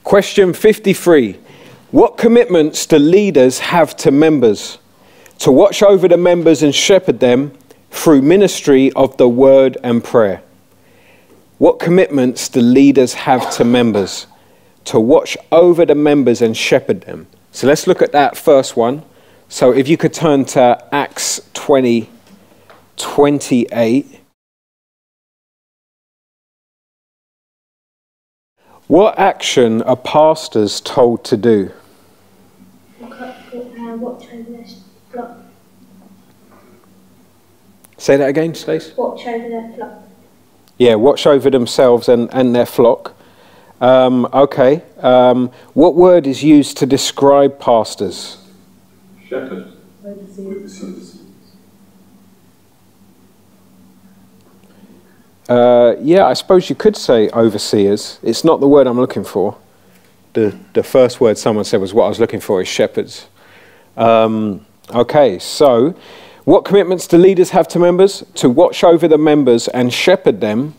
Question 53. What commitments do leaders have to members? To watch over the members and shepherd them through ministry of the word and prayer. What commitments do leaders have to members? To watch over the members and shepherd them. So let's look at that first one. So if you could turn to Acts 20:28. What action are pastors told to do? Watch over their flock. Say that again, Stace. Watch over their flock. Yeah, watch over themselves and their flock. Okay. What word is used to describe pastors? Shepherd. Yeah, I suppose you could say overseers. It's not the word I'm looking for. The first word someone said was what I was looking for is shepherds. Okay, so what commitments do leaders have to members? To watch over the members and shepherd them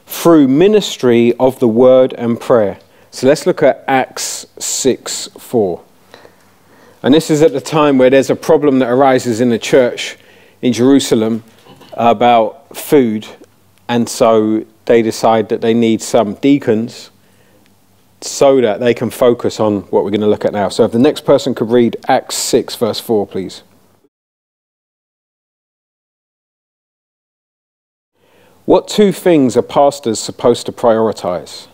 through ministry of the word and prayer. So let's look at Acts 6:4. And this is at the time where there's a problem that arises in the church in Jerusalem about food. And so they decide that they need some deacons so that they can focus on what we're going to look at now. So if the next person could read Acts 6, verse 4, please. What two things are pastors supposed to prioritize?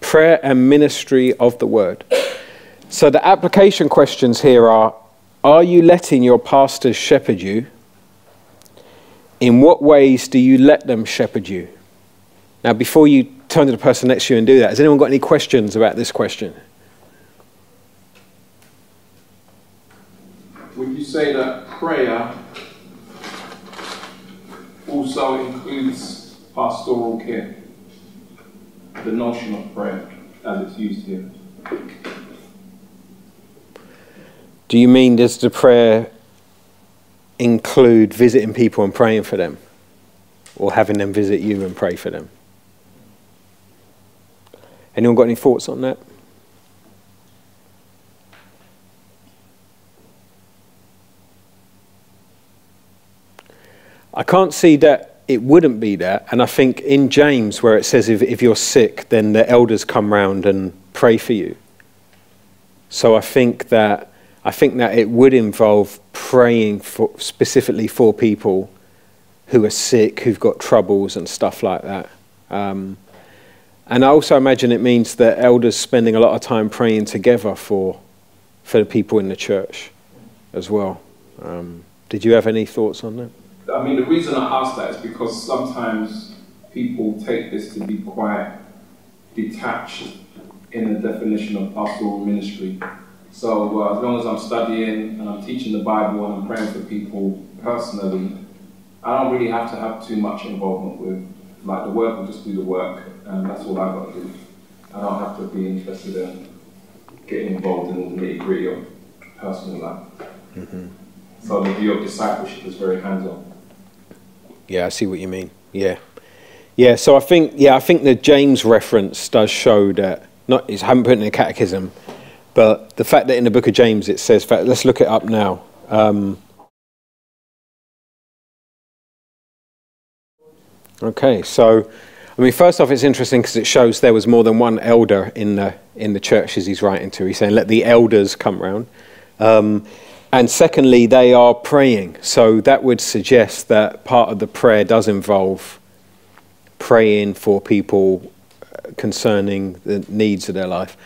Prayer and ministry of the word. So the application questions here are you letting your pastors shepherd you? In what ways do you let them shepherd you? Now, before you turn to the person next to you and do that, has anyone got any questions about this question? Would you say that prayer also includes pastoral care? The notion of prayer as it's used here. Do you mean does the prayer include visiting people and praying for them? Or having them visit you and pray for them? Anyone got any thoughts on that? I can't see that it wouldn't be that. And I think in James where it says if you're sick, then the elders come round and pray for you. So I think that it would involve praying specifically for people who are sick, who've got troubles and stuff like that. And I also imagine it means that elders spending a lot of time praying together for the people in the church as well. Did you have any thoughts on that? I mean, the reason I ask that is because sometimes people take this to be quite detached in the definition of pastoral ministry. So as long as I'm studying and I'm teaching the Bible and I'm praying for people personally, I don't really have to have too much involvement with, like, the work will just do the work, and that's all I've got to do. I don't have to be interested in getting involved in all the nitty-gritty of personal life. Mm-hmm. So the view of discipleship is very hands-on. Yeah, I see what you mean. Yeah. Yeah, so I think the James reference does show that, I haven't put it in the Catechism, but the fact that in the book of James it says, let's look it up now. Okay, so, I mean, first off, it's interesting because it shows there was more than one elder in the churches he's writing to. He's saying, let the elders come round. And secondly, they are praying. So that would suggest that part of the prayer does involve praying for people concerning the needs of their life.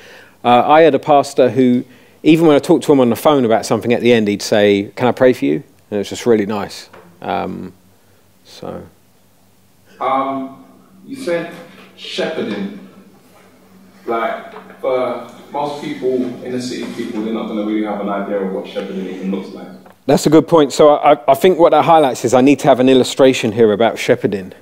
I had a pastor who, even when I talked to him on the phone about something at the end, he'd say, can I pray for you? And it was just really nice. You said shepherding. Like, for most people, inner city people, they're not going to really have an idea of what shepherding even looks like. That's a good point. So I think what that highlights is I need to have an illustration here about shepherding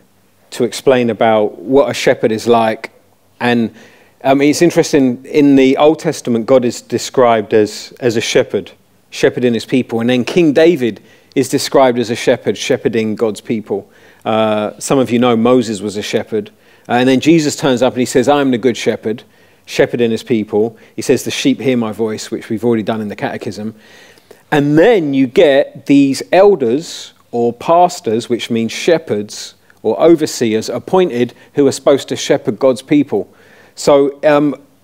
to explain about what a shepherd is like. And it's interesting, in the Old Testament, God is described as a shepherd, shepherding his people. And then King David is described as a shepherd, shepherding God's people. Some of you know Moses was a shepherd. And then Jesus turns up and he says, I'm the good shepherd, shepherding his people. He says, the sheep hear my voice, which we've already done in the Catechism. And then you get these elders or pastors, which means shepherds or overseers, appointed who are supposed to shepherd God's people. So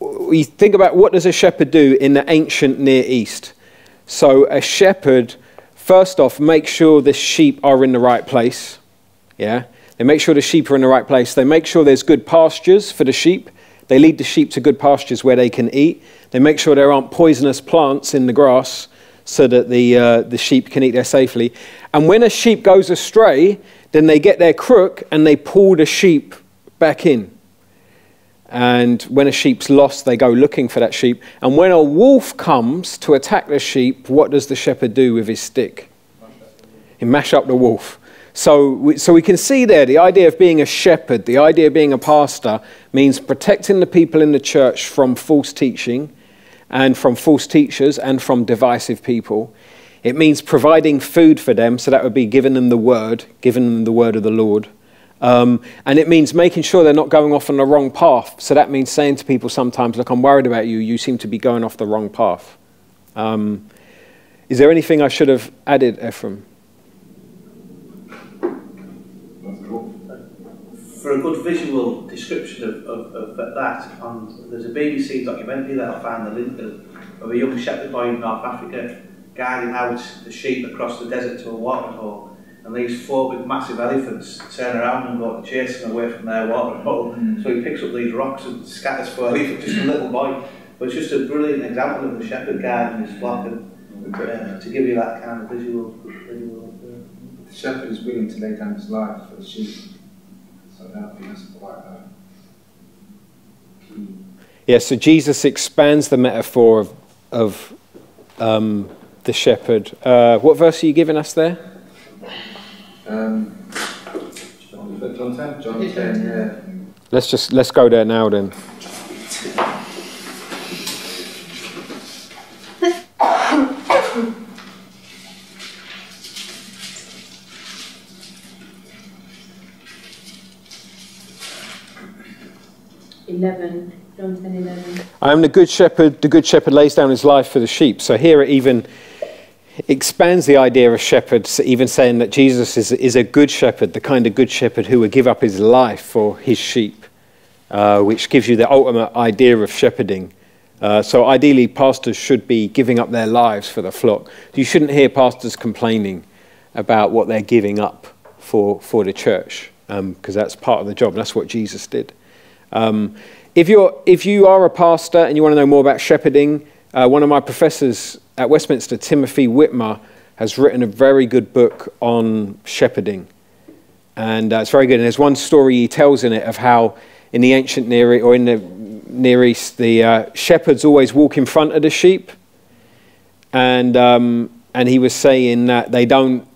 we think about, what does a shepherd do in the ancient Near East? So a shepherd, first off, makes sure the sheep are in the right place. Yeah, they make sure the sheep are in the right place. They make sure there's good pastures for the sheep. They lead the sheep to good pastures where they can eat. They make sure there aren't poisonous plants in the grass so that the sheep can eat there safely. And when a sheep goes astray, then they get their crook and they pull the sheep back in. And when a sheep's lost, they go looking for that sheep. And when a wolf comes to attack the sheep, what does the shepherd do with his stick? He mash up the wolf. So we can see there the idea of being a shepherd, the idea of being a pastor, means protecting the people in the church from false teaching and from false teachers and from divisive people. It means providing food for them, so that would be giving them the word of the Lord. And it means making sure they're not going off on the wrong path. So that means saying to people sometimes, look, I'm worried about you. You seem to be going off the wrong path. Is there anything I should have added, Ephraim? For a good visual description of that, and there's a BBC documentary that I found the link of a young shepherd boy in North Africa guiding out the sheep across the desert to a watering hole. And these 4 big massive elephants turn around and go to chase them away from their watering hole. So he picks up these rocks and scatters 4 elephants, just a little boy. But it's just a brilliant example of the shepherd guiding his flock, and to give you that kind of visual. The shepherd is willing to lay down his life for the sheep. So I think that's quite key. Yeah, so Jesus expands the metaphor of the shepherd. What verse are you giving us there? John 10, yeah. Let's go there now then. John 10:11. I am the good shepherd lays down his life for the sheep. So here it even expands the idea of shepherds, even saying that Jesus is a good shepherd, the kind of good shepherd who would give up his life for his sheep, which gives you the ultimate idea of shepherding. So ideally, pastors should be giving up their lives for the flock. You shouldn't hear pastors complaining about what they're giving up for the church, because that's part of the job. That's what Jesus did. If you are a pastor and you want to know more about shepherding, one of my professors at Westminster, Timothy Whitmer, has written a very good book on shepherding. And it's very good. And there's one story he tells in it of how in the ancient Near East, or in the Near East, the shepherds always walk in front of the sheep. And he was saying that they don't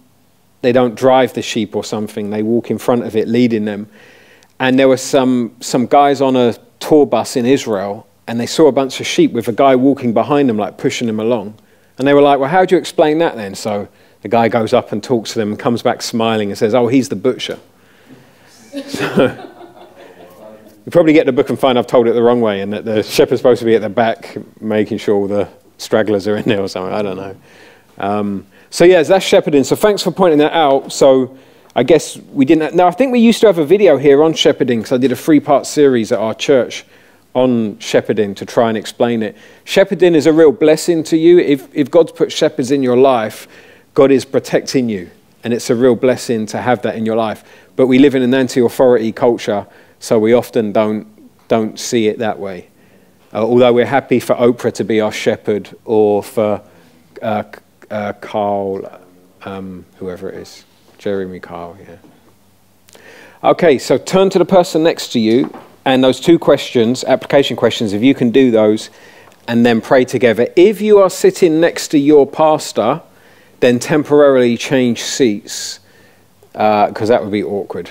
drive the sheep or something. They walk in front of it, leading them. And there were some guys on a tour bus in Israel, and they saw a bunch of sheep with a guy walking behind them, like pushing them along. And they were like, well, how do you explain that then? So the guy goes up and talks to them and comes back smiling and says, oh, he's the butcher. So, you probably get the book and find I've told it the wrong way, and that the shepherd's supposed to be at the back making sure all the stragglers are in there or something. I don't know. So yeah, that's shepherding. So thanks for pointing that out. So I guess we didn't... Now, I think we used to have a video here on shepherding, because I did a 3-part series at our church on shepherding to try and explain it. Shepherding is a real blessing to you. If God's put shepherds in your life, God is protecting you, and it's a real blessing to have that in your life. But we live in an anti-authority culture, so we often don't see it that way. Although we're happy for Oprah to be our shepherd, or for Carl, whoever it is. Jeremy Carl, yeah. Okay, so turn to the person next to you, and those 2 questions, application questions, if you can do those, and then pray together. If you are sitting next to your pastor, then temporarily change seats, because that would be awkward.